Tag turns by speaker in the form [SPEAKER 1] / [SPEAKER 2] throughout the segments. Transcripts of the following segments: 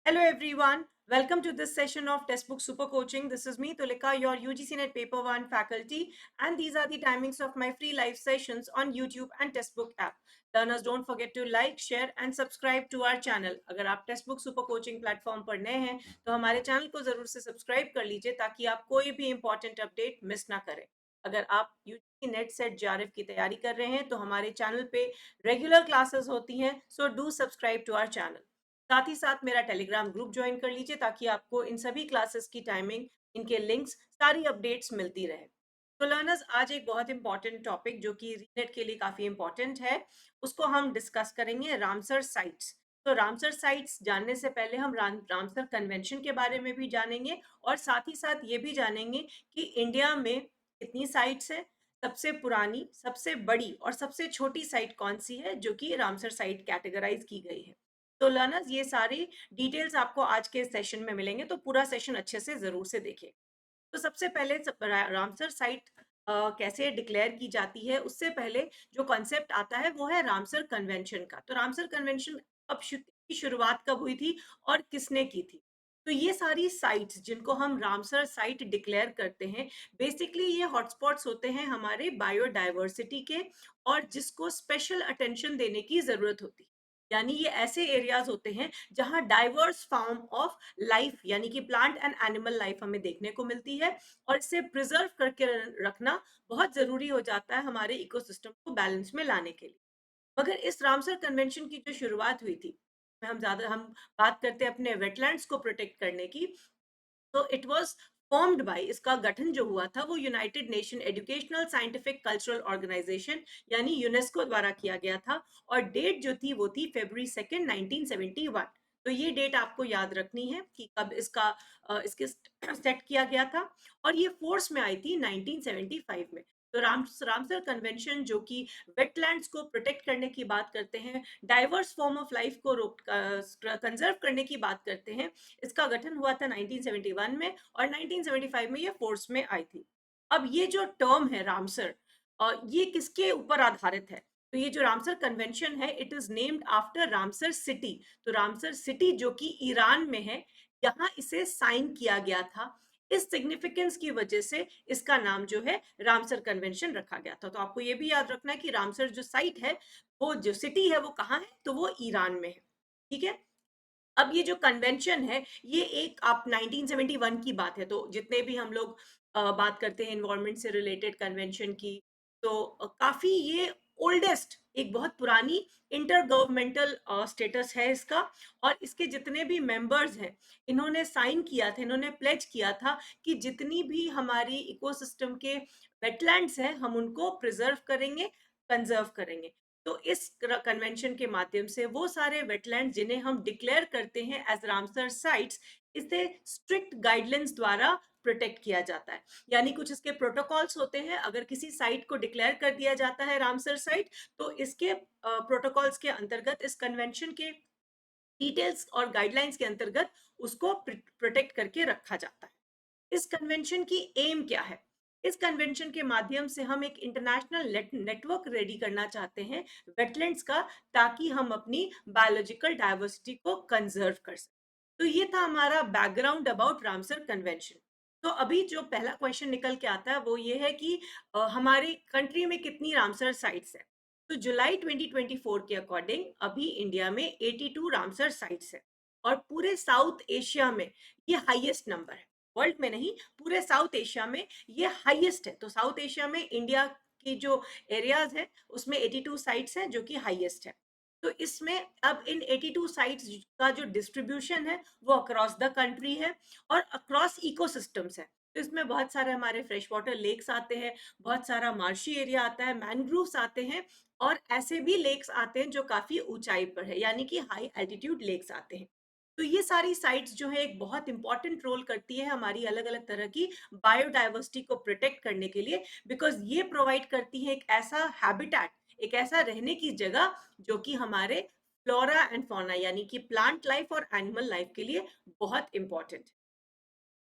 [SPEAKER 1] Hello everyone, welcome to this session of Textbook Super Coaching. This is me Tulika, your UGC NET Paper 1 faculty, and these are the timings of my free live sessions on YouTube and Textbook app. Learners, don't forget to like, share and subscribe to our channel. अगर आप Textbook Super Coaching platform पर नए हैं तो हमारे channel को जरूर से सब्सक्राइब कर लीजिए ताकि आप कोई भी इंपॉर्टेंट अपडेट मिस ना करें। अगर आप यूजीसी नेट सेट जेआरएफ की तैयारी कर रहे हैं तो हमारे चैनल पे रेगुलर क्लासेस होती हैं, so do subscribe to our channel. साथ ही साथ मेरा टेलीग्राम ग्रुप ज्वाइन कर लीजिए ताकि आपको इन सभी क्लासेस की टाइमिंग, इनके लिंक्स, सारी अपडेट्स मिलती रहे। तो लर्नर्स, आज एक बहुत इंपॉर्टेंट टॉपिक जो कि रीनेट के लिए काफी इंपॉर्टेंट है, उसको हम डिस्कस करेंगे, रामसर साइट्स। तो रामसर साइट्स जानने से पहले हम रामसर कन्वेंशन के बारे में भी जानेंगे और साथ ही साथ ये भी जानेंगे कि इंडिया में कितनी साइट्स है, सबसे पुरानी, सबसे बड़ी और सबसे छोटी साइट कौन सी है जो कि रामसर साइट कैटेगराइज की गई है। तो लर्नर्स, ये सारी डिटेल्स आपको आज के सेशन में मिलेंगे, तो पूरा सेशन अच्छे से जरूर से देखिए। तो सबसे पहले रामसर साइट कैसे डिक्लेयर की जाती है, उससे पहले जो कॉन्सेप्ट आता है वो है रामसर कन्वेंशन का। तो रामसर कन्वेंशन की शुरुआत कब हुई थी और किसने की थी? तो ये सारी साइट्स जिनको हम रामसर साइट डिक्लेयर करते हैं, बेसिकली ये हॉटस्पॉट्स होते हैं हमारे बायोडाइवर्सिटी के, और जिसको स्पेशल अटेंशन देने की जरूरत होती है। यानी ये ऐसे एरियाज होते हैं जहां डाइवर्स फॉर्म ऑफ लाइफ यानी कि प्लांट एंड एनिमल लाइफ हमें देखने को मिलती है, और इसे प्रिजर्व करके रखना बहुत जरूरी हो जाता है हमारे इकोसिस्टम को बैलेंस में लाने के लिए। मगर इस रामसर कन्वेंशन की जो शुरुआत हुई थी, हम बात करते हैं अपने वेटलैंड्स को प्रोटेक्ट करने की। तो इट वाज फॉर्म्ड बाय, इसका गठन जो हुआ था वो United Nation Educational Scientific Cultural Organization यानी यूनेस्को द्वारा किया गया था, और डेट जो थी वो थी February 2 1971। तो ये डेट आपको याद रखनी है कि कब इसके सेट किया गया था, और ये फोर्स में आई थी 1975 में। तो रामसर कन्वेंशन जो कि वेटलैंड्स को प्रोटेक्ट करने की बात करते हैं, डाइवर्स फॉर्म ऑफ लाइफ को रोक कंजर्व करने की बात करते हैं, इसका गठन हुआ था 1971 में, और 1975 में ये फोर्स में आई थी। अब ये जो टर्म है रामसर, ये किसके ऊपर आधारित है? तो ये जो रामसर कन्वेंशन है, it is named after Ramsar city. तो रामसर सिटी जो कि ईरान में है, यहाँ इसे साइन किया गया था। इस सिग्निफिकेंस की वजह से इसका नाम जो है रामसर कन्वेंशन रखा गया था। तो आपको ये भी याद रखना है कि रामसर जो साइट है, वो जो सिटी है वो कहाँ है, तो वो ईरान में है। ठीक है। अब ये जो कन्वेंशन है, ये एक आप 1971 की बात है, तो जितने भी हम लोग बात करते हैं एनवायरनमेंट से रिलेटेड कन्वेंशन की, तो काफी ये ओल्डेस्ट, एक बहुत पुरानी इंटर गवर्नमेंटल स्टेटस है इसका। और इसके जितने भी मेंबर्स हैं, इन्होंने साइन किया था, इन्होंने प्लेज किया था कि जितनी भी हमारी इकोसिस्टम के वेटलैंड्स हैं, हम उनको प्रिजर्व करेंगे, कंजर्व करेंगे। तो इस कन्वेंशन के माध्यम से वो सारे वेटलैंड जिन्हें हम डिक्लेयर करते हैं एज रामसर साइट्स, इसे स्ट्रिक्ट गाइडलाइंस द्वारा प्रोटेक्ट किया जाता है। यानी कुछ इसके प्रोटोकॉल्स होते हैं, अगर किसी साइट को डिक्लेयर कर दिया जाता है रामसर साइट, तो इसके प्रोटोकॉल्स के अंतर्गत, इस कन्वेंशन के डिटेल्स और गाइडलाइंस के अंतर्गत उसको प्रोटेक्ट करके रखा जाता है। इस कन्वेंशन की एम क्या है? इस कन्वेंशन के माध्यम से हम एक इंटरनेशनल नेटवर्क रेडी करना चाहते हैं वेटलैंड्स का, ताकि हम अपनी बायोलॉजिकल डाइवर्सिटी को कंजर्व कर सकें। तो ये था हमारा बैकग्राउंड अबाउट रामसर कन्वेंशन। तो अभी जो पहला क्वेश्चन निकल के आता है वो ये है कि हमारी कंट्री में कितनी रामसर साइट्स है? तो जुलाई 2024 के अकॉर्डिंग अभी इंडिया में 82 रामसर साइट्स है, और पूरे साउथ एशिया में ये हाईएस्ट नंबर है। वर्ल्ड में नहीं, पूरे साउथ एशिया में ये हाईएस्ट है। तो साउथ एशिया में इंडिया की जो एरियाज है उसमें 82 साइट्स हैं जो कि हाईएस्ट है। तो इसमें अब इन 82 साइट्स का जो डिस्ट्रीब्यूशन है वो अक्रॉस द कंट्री है और अक्रॉस इकोसिस्टम्स है। तो इसमें बहुत सारे हमारे फ्रेश वाटर लेक्स आते हैं, बहुत सारा मार्शी एरिया आता है, मैनग्रोव्स आते हैं, और ऐसे भी लेक्स आते हैं जो काफी ऊंचाई पर है, यानी कि हाई एल्टीट्यूड लेक्स आते हैं। तो ये सारी साइट्स जो है एक बहुत इंपॉर्टेंट रोल करती है हमारी अलग अलग तरह की बायोडाइवर्सिटी को प्रोटेक्ट करने के लिए, बिकॉज ये प्रोवाइड करती है एक ऐसा हैबिटेट, एक ऐसा रहने की जगह जो कि हमारे फ्लोरा एंड फौना यानी कि प्लांट लाइफ और एनिमल लाइफ के लिए बहुत इंपॉर्टेंट है।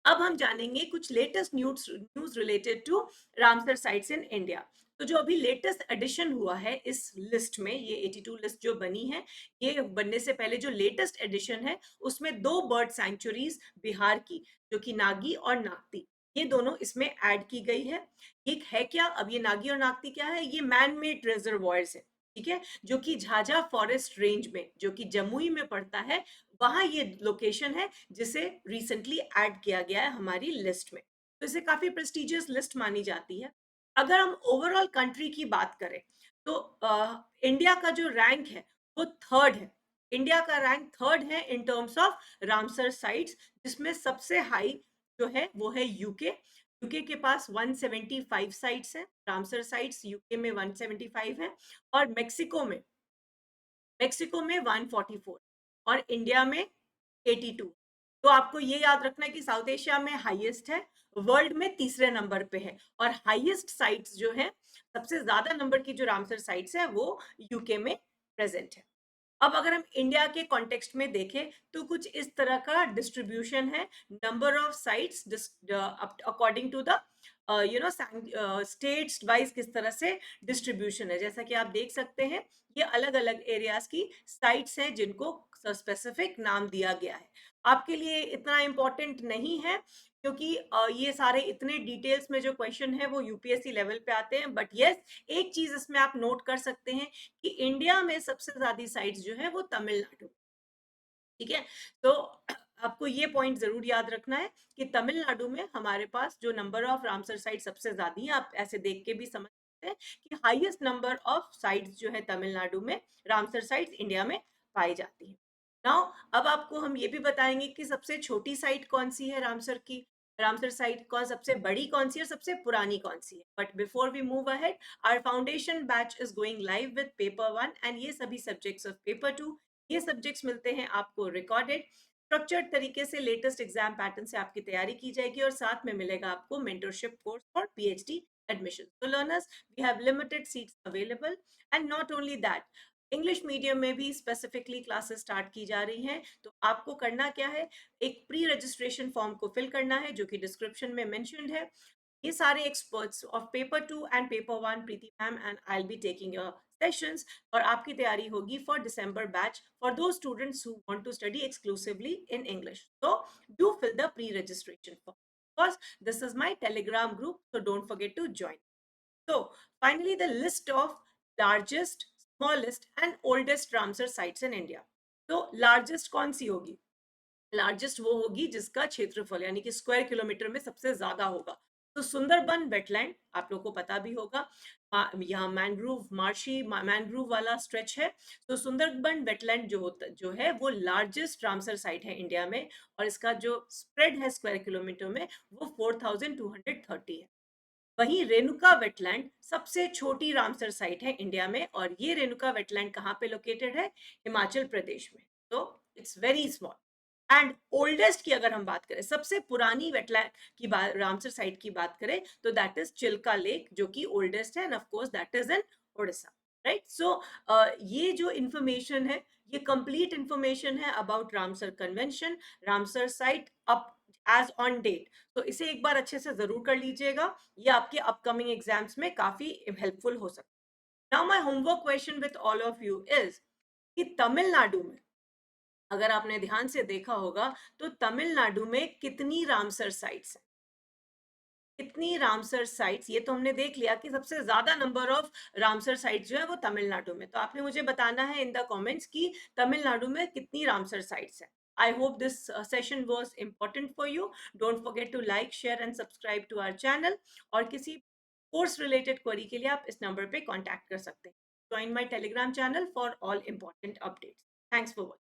[SPEAKER 1] अब हम जानेंगे कुछ latest news news related to Ramsar sites in India. तो जो अभी लेटेस्ट एडिशन हुआ है इस लिस्ट में, ये 82 लिस्ट जो बनी है, ये बनने से पहले जो लेटेस्ट एडिशन है उसमें दो बर्ड सैंक्चुरीज बिहार की, जो कि नागी और नागती, ये दोनों इसमें ऐड की गई है। ये है क्या, अब ये नागी और नागती क्या है, ये मैन मेड रिजर्वॉयर्स है, ठीक है, जो कि झाझा फॉरेस्ट रेंज में, जो कि जमुई में पड़ता है, वहां ये लोकेशन है जिसे रिसेंटली ऐड किया गया है हमारी लिस्ट में। तो इसे काफी प्रेस्टिजियस लिस्ट मानी जाती है। अगर हम ओवरऑल कंट्री की बात करें तो इंडिया का जो रैंक है वो थर्ड है। इंडिया का रैंक थर्ड है in terms of Ramsar sites, जिसमें सबसे हाई जो है वो है यूके। यूके के पास 175 साइट्स हैं, रामसर साइट्स यूके में 175 है, और मेक्सिको में 144, और इंडिया में 82। तो आपको ये याद रखना है कि साउथ एशिया में हाईएस्ट है, वर्ल्ड में तीसरे नंबर पे है, और हाईएस्ट साइट्स जो है, सबसे ज्यादा नंबर की जो रामसर साइट्स है वो यूके में प्रेजेंट है। अब अगर हम इंडिया के कॉन्टेक्स्ट में देखें तो कुछ इस तरह का डिस्ट्रीब्यूशन है, number of sites according to the states wise किस तरह से डिस्ट्रीब्यूशन है। जैसा कि आप देख सकते हैं, ये अलग अलग एरियाज की साइट्स हैं जिनको स्पेसिफिक नाम दिया गया है। आपके लिए इतना इम्पोर्टेंट नहीं है, क्योंकि ये सारे इतने डिटेल्स में जो क्वेश्चन है वो यूपीएससी लेवल पे आते हैं। बट यस, एक चीज इसमें आप नोट कर सकते हैं कि इंडिया में सबसे ज्यादा साइट्स जो है वो तमिलनाडु, ठीक है। तो आपको ये पॉइंट जरूर याद रखना है कि तमिलनाडु में हमारे पास जो नंबर ऑफ रामसर साइट सबसे ज्यादा है, आप ऐसे देख के भी समझ सकते हैं कि हाईएस्ट नंबर ऑफ साइट्स जो है तमिलनाडु में, रामसर साइट्स इंडिया में पाई जाती है। नाउ अब आपको हम ये भी बताएंगे कि सबसे छोटी साइट कौन सी है रामसर की, रामसर साइट कौन सबसे बड़ी कौन सी है और सबसे पुरानी कौन सी है। But before we move ahead, our foundation batch is going live with paper 1 and ये सभी सब्जेक्ट्स ऑफ पेपर 2, ये सब्जेक्ट्स मिलते हैं आपको रिकॉर्डेड स्ट्रक्चर्ड तरीके से, लेटेस्ट एग्जाम पैटर्न से आपकी तैयारी की जाएगी, और साथ में मिलेगा आपको mentorship course for PhD admission. तो learners, we have limited seats available, and not only that, English medium में भी स्पेसिफिकली क्लासेस स्टार्ट की जा रही हैं। तो आपको करना क्या है, एक प्री रजिस्ट्रेशन फॉर्म को फिल करना है जो कि डिस्क्रिप्शन में मेंशन्ड है। ये सारे experts of paper 2 and paper 1, Preeti ma'am and I will be taking your sessions, और आपकी तैयारी होगी for December batch for those students who want to study exclusively in English. So do fill the pre-registration form. Of course, this is my Telegram group, so don't forget to join. So finally, the list of largest, smallest and oldest Ramsar sites in India. तो largest कौन सी होगी, largest वो होगी जिसका क्षेत्रफल यानी कि square kilometre में सबसे ज्यादा होगा। तो सुंदरबन वेटलैंड आप लोगों को पता भी होगा, यहाँ मैंग्रोव मार्शी मैंग्रोव वाला स्ट्रेच है। तो सुंदरबन वेटलैंड जो है वो लार्जेस्ट रामसर साइट है इंडिया में, और इसका जो स्प्रेड है स्क्वायर किलोमीटर में वो 4230 है। वहीं रेणुका वेटलैंड सबसे छोटी रामसर साइट है इंडिया में, और ये रेणुका वेटलैंड कहाँ पे लोकेटेड है, हिमाचल प्रदेश में। तो it's very small. And oldest की अगर हम बात करें, सबसे पुरानी वेटलैंड की बात, रामसर साइट की बात करें, तो दैट इज चिल्का लेक, जो कि ओल्डेस्ट है, and of course that is in Orissa, right. So ये जो इंफॉर्मेशन है, ये कंप्लीट इंफॉर्मेशन है about Ramsar convention, Ramsar site up as on date. तो इसे एक बार अच्छे से जरूर कर लीजिएगा, ये आपके अपकमिंग एग्जाम्स में काफी हेल्पफुल हो सकता है। Now my homework question with all of you is कि तमिलनाडु में, अगर आपने ध्यान से देखा होगा, तो तमिलनाडु में कितनी रामसर साइट्स हैं, कितनी रामसर साइट्स, ये तो हमने देख लिया कि सबसे ज्यादा नंबर ऑफ रामसर साइट्स जो है वो तमिलनाडु में। तो आपने मुझे बताना है इन द कमेंट्स कि तमिलनाडु में कितनी रामसर साइट्स हैं। I hope this session was important for you. Don't forget to like, share and subscribe to our channel, और किसी कोर्स रिलेटेड क्वेरी के लिए आप इस नंबर पे कांटेक्ट कर सकते हैं। Join my Telegram channel for all important updates. Thanks for watching.